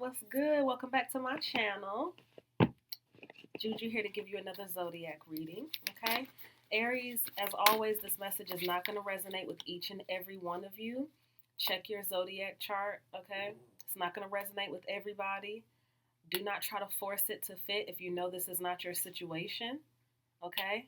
What's good? Welcome back to my channel. Juju here to give you another zodiac reading, okay? Aries, as always, this message is not going to resonate with each and every one of you. Check your zodiac chart, okay? It's not going to resonate with everybody. Do not try to force it to fit if you know this is not your situation, okay?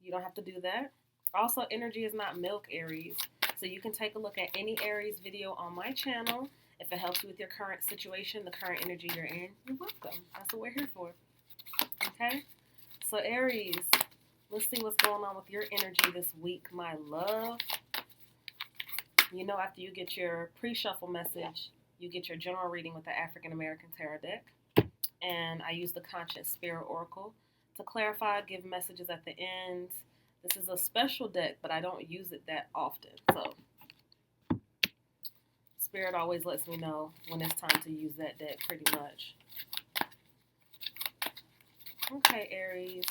You don't have to do that. Also, energy is not milk, Aries. So you can take a look at any Aries video on my channel. If it helps you with your current situation, the current energy you're in, you're welcome. That's what we're here for. Okay? So Aries, let's see what's going on with your energy this week, my love. You know, after you get your pre-shuffle message, you get your general reading with the African American Tarot deck. And I use the Conscious Spirit Oracle to clarify, give messages at the end. This is a special deck, but I don't use it that often. So Spirit always lets me know when it's time to use that deck pretty much. Okay, Aries.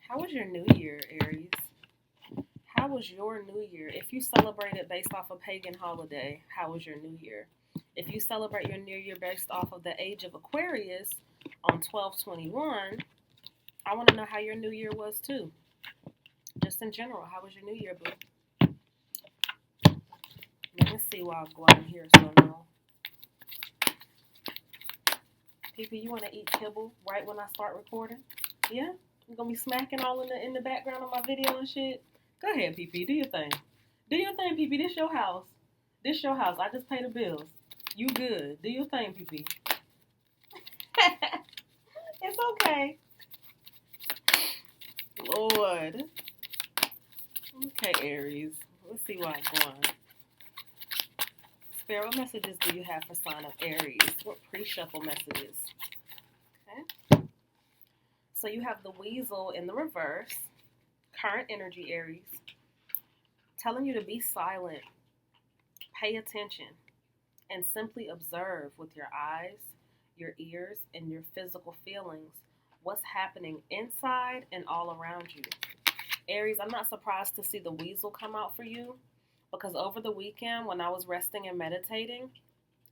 How was your new year, Aries? How was your new year? If you celebrate it based off a pagan holiday, how was your new year? If you celebrate your new year based off of the age of Aquarius on 12/21, I want to know how your new year was too. Just in general, how was your new year, boo? Let me see while I'm going here so I know. People, you want to eat kibble right when I start recording? Yeah? I'm going to be smacking all in the background of my video and shit? Go ahead, PP. Do your thing. Do your thing, PP. This your house. This your house. I just pay the bills. You good. Do your thing, PP. It's okay. Lord. Okay, Aries. Let's see where I'm going. Spirit, what messages do you have for sign of Aries? What pre-shuffle messages? Okay. So you have the weasel in the reverse. Current energy, Aries. Telling you to be silent. Pay attention. And simply observe with your eyes, your ears, and your physical feelings what's happening inside and all around you. Aries, I'm not surprised to see the weasel come out for you because over the weekend when I was resting and meditating,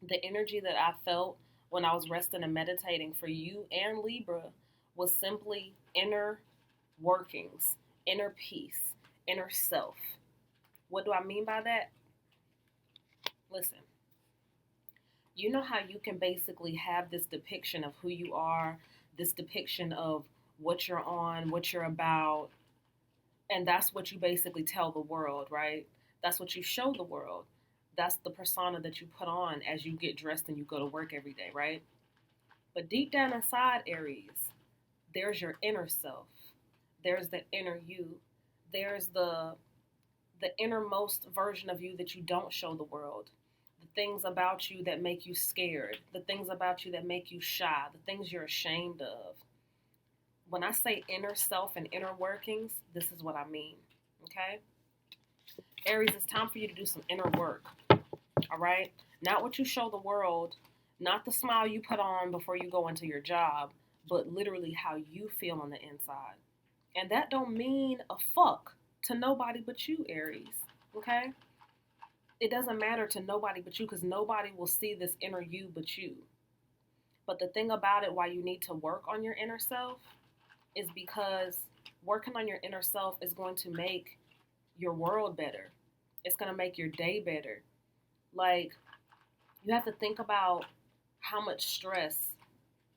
the energy that I felt when I was resting and meditating for you and Libra was simply inner workings, inner peace, inner self. What do I mean by that? Listen. You know how you can basically have this depiction of who you are, this depiction of what you're on, what you're about, and that's what you basically tell the world, right? That's what you show the world. That's the persona that you put on as you get dressed and you go to work every day, right? But deep down inside, Aries, there's your inner self. There's the inner you. There's the innermost version of you that you don't show the world. The things about you that make you scared, the things about you that make you shy, the things you're ashamed of. When I say inner self and inner workings, this is what I mean, okay? Aries, it's time for you to do some inner work, all right? Not what you show the world, not the smile you put on before you go into your job, but literally how you feel on the inside. And that don't mean a fuck to nobody but you, Aries, okay? It doesn't matter to nobody but you because nobody will see this inner you but you. But the thing about it, why you need to work on your inner self, is because working on your inner self is going to make your world better. It's going to make your day better. Like, you have to think about how much stress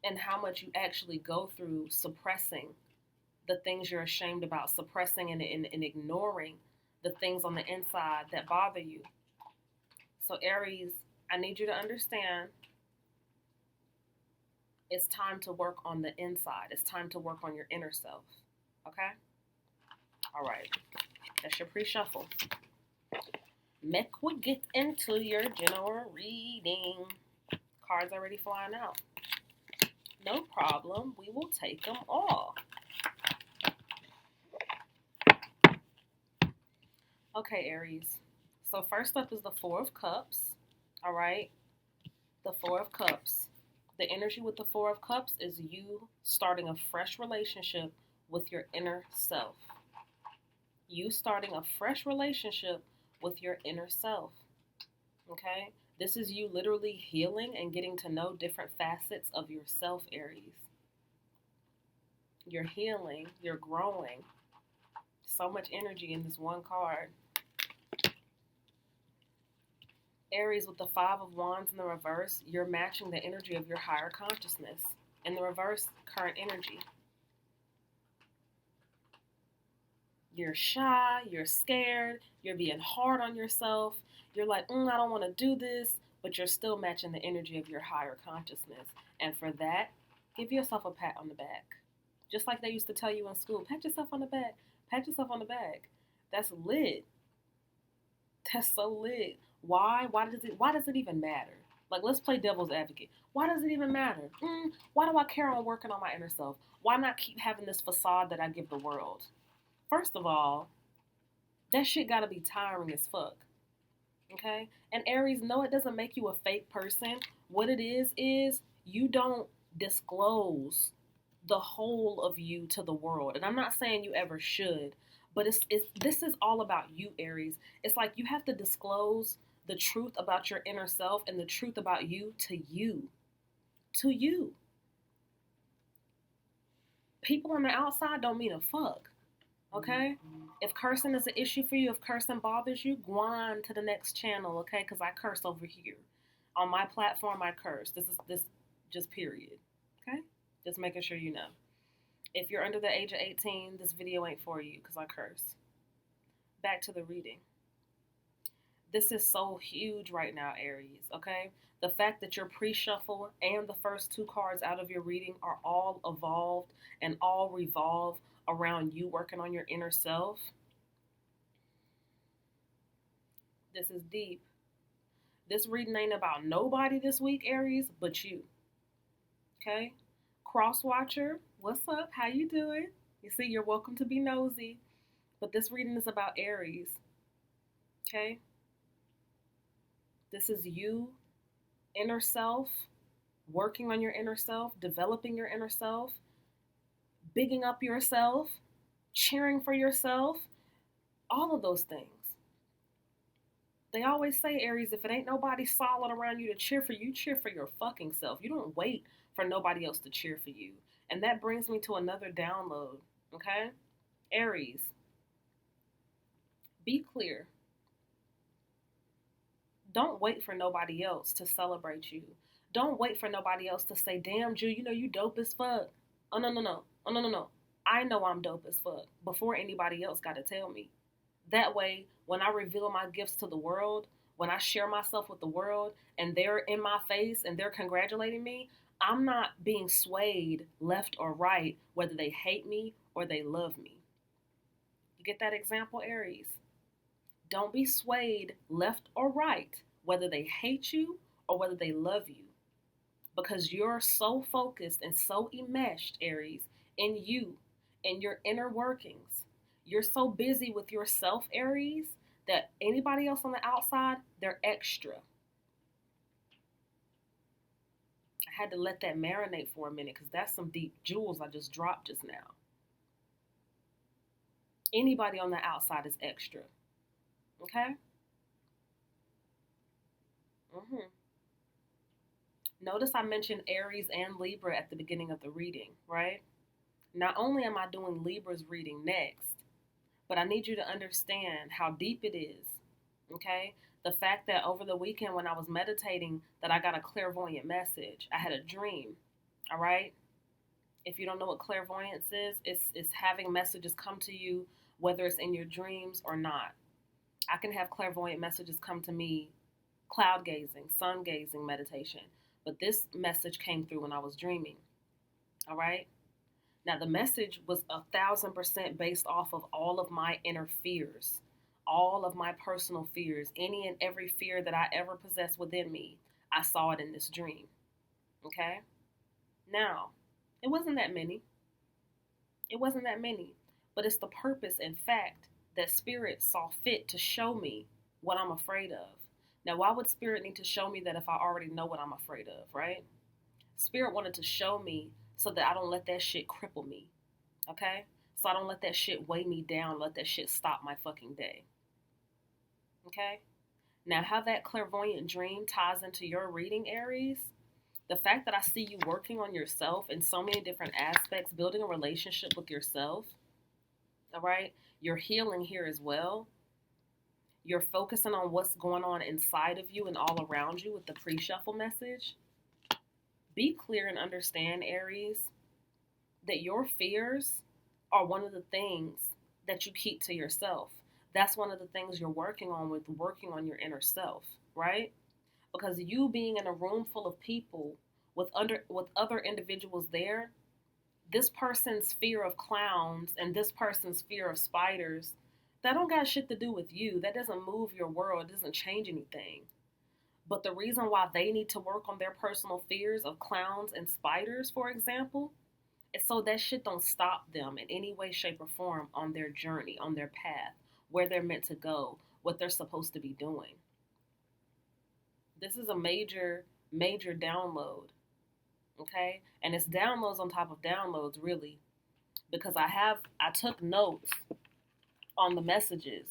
and how much you actually go through suppressing the things you're ashamed about, suppressing and ignoring the things on the inside that bother you. So Aries, I need you to understand it's time to work on the inside. It's time to work on your inner self. Okay? All right. That's your pre-shuffle. Make we get into your general reading. Cards already flying out. No problem. We will take them all. Okay, Aries. So first up is the Four of Cups. All right? The Four of Cups. The energy with the Four of Cups is you starting a fresh relationship with your inner self. You starting a fresh relationship with your inner self. Okay? This is you literally healing and getting to know different facets of yourself, Aries. You're healing, you're growing. So much energy in this one card. Aries, with the Five of Wands in the reverse, you're matching the energy of your higher consciousness. In the reverse, current energy. You're shy, you're scared, you're being hard on yourself. You're like, I don't want to do this, but you're still matching the energy of your higher consciousness. And for that, give yourself a pat on the back. Just like they used to tell you in school, pat yourself on the back, pat yourself on the back. That's lit. That's so lit. Why? Why does it even matter? Like, let's play devil's advocate. Why does it even matter? Why do I care on working on my inner self? Why not keep having this facade that I give the world? First of all, that shit gotta be tiring as fuck. Okay? And Aries, no, it doesn't make you a fake person. What it is you don't disclose the whole of you to the world. And I'm not saying you ever should, but this is all about you, Aries. It's like you have to disclose the truth about your inner self and the truth about you to you. To you. People on the outside don't mean a fuck. Okay? If cursing is an issue for you, if cursing bothers you, go on to the next channel, okay? Because I curse over here. On my platform, I curse. This just period. Okay? Just making sure you know. If you're under the age of 18, this video ain't for you because I curse. Back to the reading. This is so huge right now, Aries, okay? The fact that your pre-shuffle and the first two cards out of your reading are all evolved and all revolve around you working on your inner self. This is deep. This reading ain't about nobody this week, Aries, but you. Okay? Cross watcher, what's up? How you doing? You see, you're welcome to be nosy. But this reading is about Aries. Okay? This is you, inner self, working on your inner self, developing your inner self, bigging up yourself, cheering for yourself, all of those things. They always say, Aries, if it ain't nobody solid around you to cheer for you, cheer for your fucking self. You don't wait for nobody else to cheer for you. And that brings me to another download, okay? Aries, be clear. Don't wait for nobody else to celebrate you. Don't wait for nobody else to say, damn, Jew, you know you dope as fuck. Oh, no. I know I'm dope as fuck before anybody else got to tell me. That way, when I reveal my gifts to the world, when I share myself with the world and they're in my face and they're congratulating me, I'm not being swayed left or right, whether they hate me or they love me. You get that example, Aries? Don't be swayed left or right, whether they hate you or whether they love you. Because you're so focused and so enmeshed, Aries, in you, in your inner workings. You're so busy with yourself, Aries, that anybody else on the outside, they're extra. I had to let that marinate for a minute because that's some deep jewels I just dropped just now. Anybody on the outside is extra. Okay? Notice I mentioned Aries and Libra at the beginning of the reading, right? Not only am I doing Libra's reading next, but I need you to understand how deep it is, okay? The fact that over the weekend when I was meditating that I got a clairvoyant message. I had a dream, all right? If you don't know what clairvoyance is, it's having messages come to you, whether it's in your dreams or not. I can have clairvoyant messages come to me, cloud gazing, sun gazing meditation. But this message came through when I was dreaming, all right? Now, the message was 1,000% based off of all of my inner fears, all of my personal fears, any and every fear that I ever possessed within me. I saw it in this dream, okay? Now, it wasn't that many. It wasn't that many, but it's the purpose and fact that Spirit saw fit to show me what I'm afraid of. Now, why would Spirit need to show me that if I already know what I'm afraid of, right? Spirit wanted to show me so that I don't let that shit cripple me, okay? So I don't let that shit weigh me down, let that shit stop my fucking day, okay? Now, how that clairvoyant dream ties into your reading, Aries, the fact that I see you working on yourself in so many different aspects, building a relationship with yourself, all right? You're healing here as well. You're focusing on what's going on inside of you and all around you with the pre-shuffle message. Be clear and understand, Aries, that your fears are one of the things that you keep to yourself. That's one of the things you're working on with working on your inner self, right? Because you being in a room full of people with other individuals there, this person's fear of clowns and this person's fear of spiders, that don't got shit to do with you. That doesn't move your world. It doesn't change anything. But the reason why they need to work on their personal fears of clowns and spiders, for example, is so that shit don't stop them in any way, shape, or form on their journey, on their path, where they're meant to go, what they're supposed to be doing. This is a major, major download, okay? And it's downloads on top of downloads, really, because I took notes on the messages,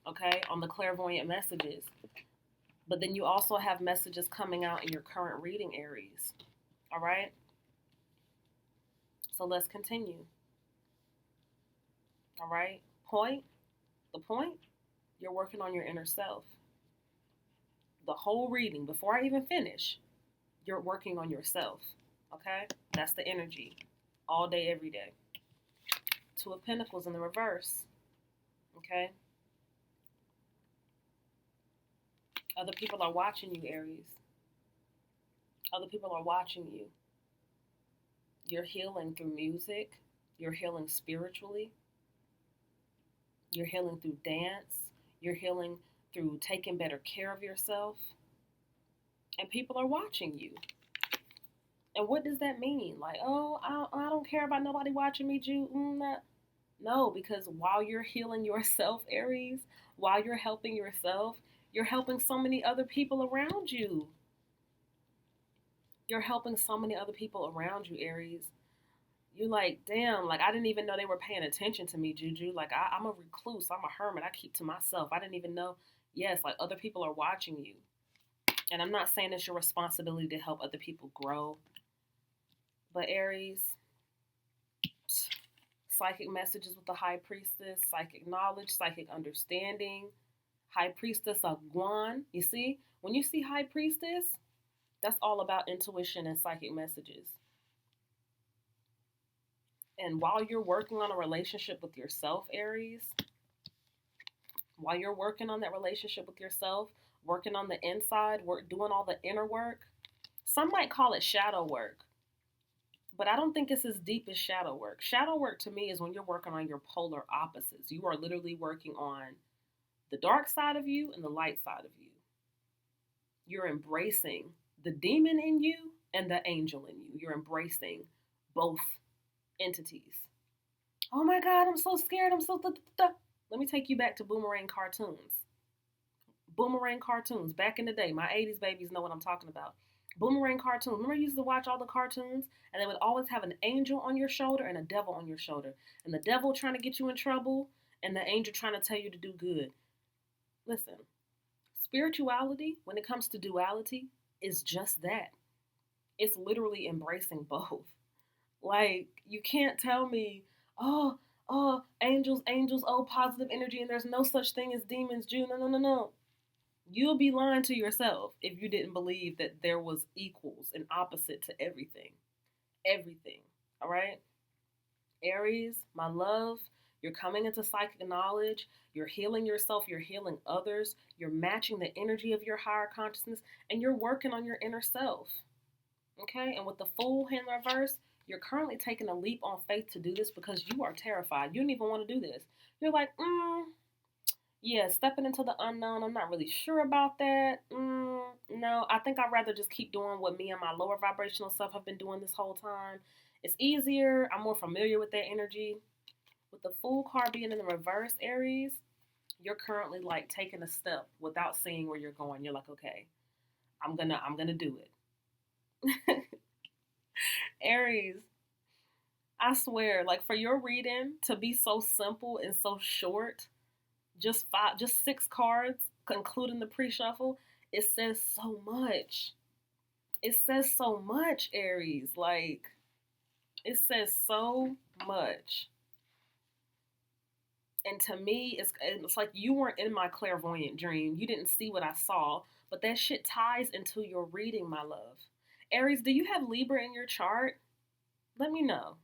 okay, on the clairvoyant messages. But then you also have messages coming out in your current reading, Aries. All right? So let's continue. All right? The point, you're working on your inner self. The whole reading, before I even finish, you're working on yourself. Okay? That's the energy. All day, every day. Two of Pentacles in the reverse. Okay? Other people are watching you, Aries. Other people are watching you. You're healing through music. You're healing spiritually. You're healing through dance. You're healing through taking better care of yourself. And people are watching you. And what does that mean? Like, oh, I don't care about nobody watching me, Jew. No, because while you're healing yourself, Aries, while you're helping yourself, you're helping so many other people around you. You're helping so many other people around you, Aries. You're like, damn, like I didn't even know they were paying attention to me, Juju. Like I'm a recluse. I'm a hermit. I keep to myself. I didn't even know. Yes, like other people are watching you. And I'm not saying it's your responsibility to help other people grow. But Aries, psychic messages with the High Priestess, psychic knowledge, psychic understanding, High Priestess of Guan. You see, when you see High Priestess, that's all about intuition and psychic messages. And while you're working on a relationship with yourself, Aries, while you're working on that relationship with yourself, working on the inside, doing all the inner work, some might call it shadow work. But I don't think it's as deep as shadow work. Shadow work to me is when you're working on your polar opposites. You are literally working on the dark side of you and the light side of you. You're embracing the demon in you and the angel in you. You're embracing both entities. Oh my God, I'm so scared. I'm so... Let me take you back to Boomerang cartoons. Boomerang cartoons. Back in the day, my 80s babies know what I'm talking about. Boomerang cartoons. Remember you used to watch all the cartoons? And they would always have an angel on your shoulder and a devil on your shoulder. And the devil trying to get you in trouble and the angel trying to tell you to do good. Listen, spirituality, when it comes to duality, is just that. It's literally embracing both. Like, you can't tell me, oh, angels, oh, positive energy, and there's no such thing as demons, Jew. No. You'll be lying to yourself if you didn't believe that there was equals and opposite to everything. Everything. All right? Aries, my love, you're coming into psychic knowledge. You're healing yourself. You're healing others. You're matching the energy of your higher consciousness. And you're working on your inner self. Okay? And with the Fool in reverse, you're currently taking a leap on faith to do this because you are terrified. You don't even want to do this. You're like, yeah, stepping into the unknown, I'm not really sure about that. No, I think I'd rather just keep doing what me and my lower vibrational self have been doing this whole time. It's easier. I'm more familiar with that energy. With the Fool card being in the reverse, Aries, you're currently like taking a step without seeing where you're going. You're like, okay, I'm gonna do it. Aries, I swear, like for your reading to be so simple and so short, just 6 cards, concluding the pre-shuffle, it says so much. It says so much, Aries. Like, it says so much. And to me, it's like you weren't in my clairvoyant dream. You didn't see what I saw, but that shit ties into your reading, my love. Aries, do you have Libra in your chart? Let me know.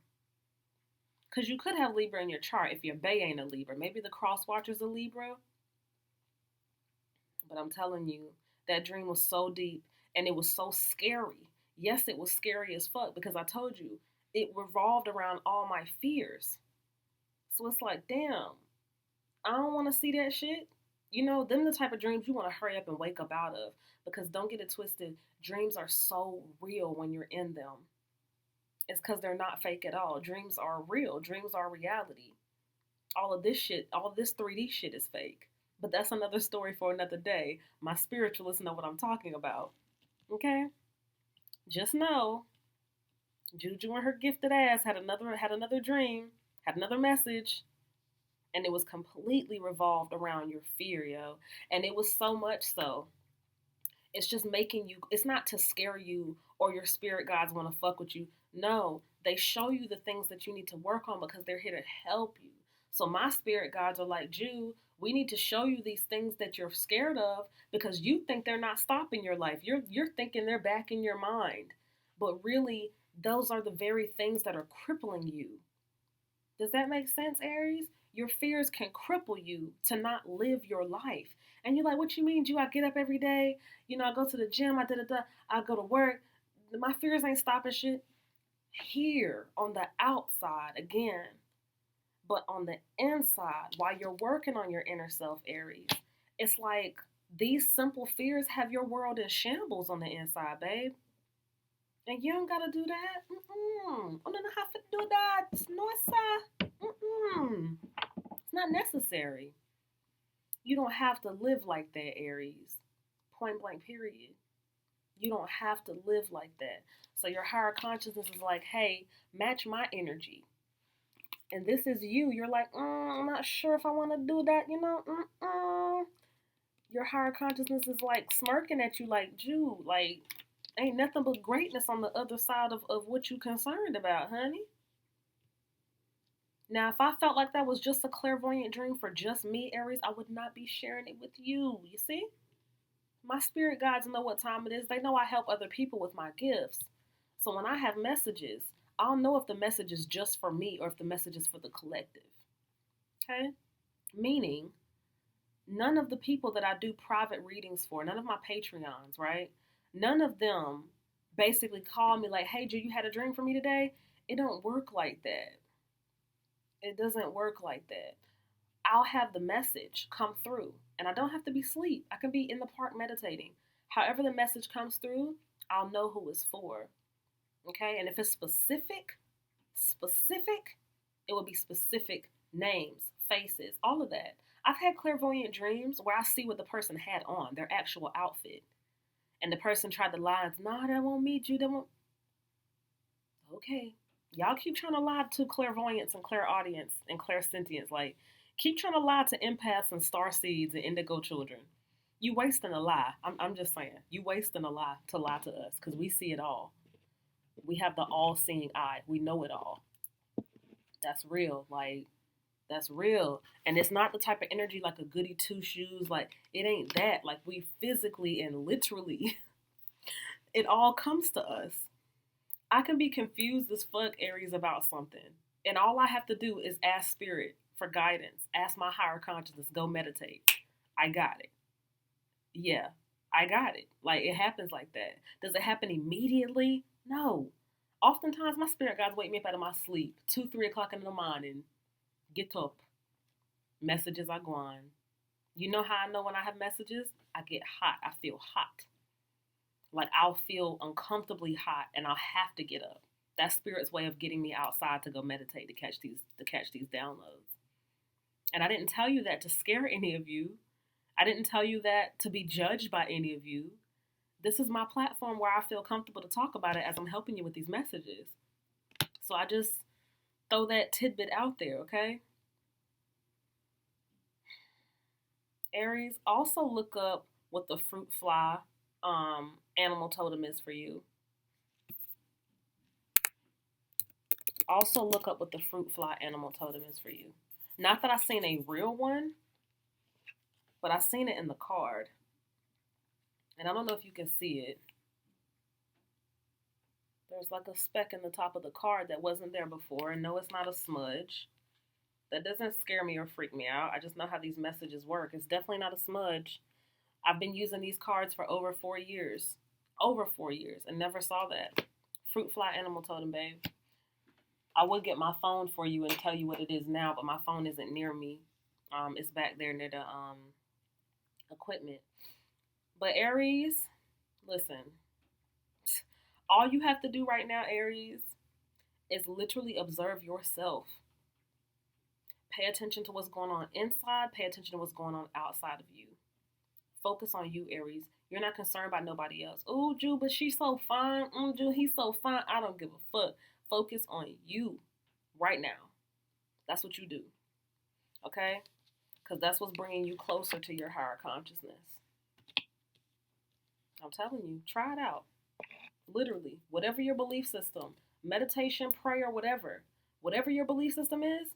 Because you could have Libra in your chart if your bae ain't a Libra. Maybe the cross watcher's a Libra. But I'm telling you, that dream was so deep and it was so scary. Yes, it was scary as fuck because I told you, it revolved around all my fears. So it's like, damn, I don't want to see that shit. You know, them the type of dreams you want to hurry up and wake up out of. Because don't get it twisted, dreams are so real when you're in them. It's because they're not fake at all. Dreams are real. Dreams are reality. All of this shit, all of this 3D shit is fake. But that's another story for another day. My spiritualists know what I'm talking about. Okay? Just know, Juju and her gifted ass had another dream, had another message, and it was completely revolved around your fear, yo. And it was so much so. It's just making you, it's not to scare you or your spirit guides want to fuck with you. No, they show you the things that you need to work on because they're here to help you. So my spirit guides are like, Jew, we need to show you these things that you're scared of because you think they're not stopping your life. You're thinking they're back in your mind. But really, those are the very things that are crippling you. Does that make sense, Aries? Your fears can cripple you to not live your life. And you're like, what you mean, Jew? I get up every day. You know, I go to the gym. I go to work. My fears ain't stopping shit. Here on the outside, again. But on the inside, while you're working on your inner self, Aries, it's like these simple fears have your world in shambles on the inside, babe. And you don't gotta do that. I don't have to do that. No, sir. It's not necessary. You don't have to live like that, Aries. Point blank, period. You don't have to live like that. So your higher consciousness is like, hey, match my energy. And this is you. You're like, I'm not sure if I want to do that, you know. Your higher consciousness is like smirking at you like, Jew, like, ain't nothing but greatness on the other side of what you concerned about, honey. Now, if I felt like that was just a clairvoyant dream for just me, Aries, I would not be sharing it with you. You see? My spirit guides know what time it is. They know I help other people with my gifts. So when I have messages, I'll know if the message is just for me or if the message is for the collective. Okay? Meaning, none of the people that I do private readings for, none of my Patreons, right? None of them basically call me like, hey, Ju, you had a dream for me today? It don't work like that. It doesn't work like that. I'll have the message come through, and I don't have to be asleep. I can be in the park meditating. However the message comes through, I'll know who it's for. Okay? And if it's specific, it will be specific names, faces, all of that. I've had clairvoyant dreams where I see what the person had on, their actual outfit. And the person tried to lie. No, that won't meet you. That won't. Okay. Y'all keep trying to lie to clairvoyance and clairaudience and clairsentience. Like, keep trying to lie to empaths and starseeds and indigo children. You wasting a lie. I'm just saying. You wasting a lie to us because we see it all. We have the all-seeing eye. We know it all. That's real. Like, that's real. And it's not the type of energy like a goody two-shoes. Like, it ain't that. Like, we physically and literally, it all comes to us. I can be confused as fuck, Aries, about something. And all I have to do is ask spirit for guidance. Ask my higher consciousness. Go meditate. I got it. Yeah, I got it. Like, it happens like that. Does it happen immediately? No. Oftentimes, my spirit guides wake me up out of my sleep. 2, 3 o'clock in the morning. Get up. Messages are gone. You know how I know when I have messages? I get hot. I feel hot. Like, I'll feel uncomfortably hot and I'll have to get up. That's spirit's way of getting me outside to go meditate, to catch these downloads. And I didn't tell you that to scare any of you. I didn't tell you that to be judged by any of you. This is my platform where I feel comfortable to talk about it as I'm helping you with these messages. So I just throw that tidbit out there, okay? Aries, also look up what the fruit fly animal totem is for you. Also look up what the fruit fly animal totem is for you. Not that I've seen a real one, but I've seen it in the card. And I don't know if you can see it. There's like a speck in the top of the card that wasn't there before. And no, it's not a smudge. That doesn't scare me or freak me out. I just know how these messages work. It's definitely not a smudge. I've been using these cards for over 4 years. Over 4 years and never saw that. Fruit fly animal totem, babe. I would get my phone for you and tell you what it is now, but my phone isn't near me. It's back there near the equipment. But Aries, listen. All you have to do right now, Aries, is literally observe yourself. Pay attention to what's going on inside. Pay attention to what's going on outside of you. Focus on you, Aries. You're not concerned about nobody else. Oh, Ju, but she's so fine. Ju, he's so fine. I don't give a fuck. Focus on you right now. That's what you do. Okay? Because that's what's bringing you closer to your higher consciousness. I'm telling you, try it out. Literally, whatever your belief system, meditation, prayer, whatever your belief system is,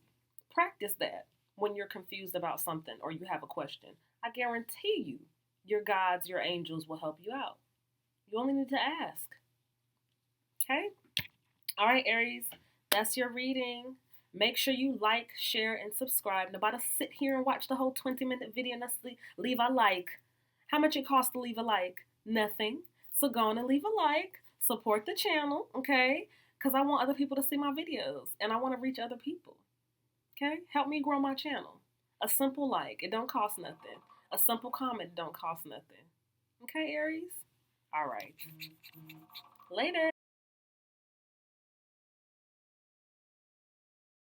practice that when you're confused about something or you have a question. I guarantee you, your guides, your angels will help you out. You only need to ask. Okay? All right, Aries, that's your reading. Make sure you like, share, and subscribe. Nobody sit here and watch the whole 20-minute video and leave a like. How much it costs to leave a like? Nothing. So go on and leave a like. Support the channel, okay? Because I want other people to see my videos. And I want to reach other people. Okay? Help me grow my channel. A simple like. It don't cost nothing. A simple comment don't cost nothing. Okay, Aries? All right. Later.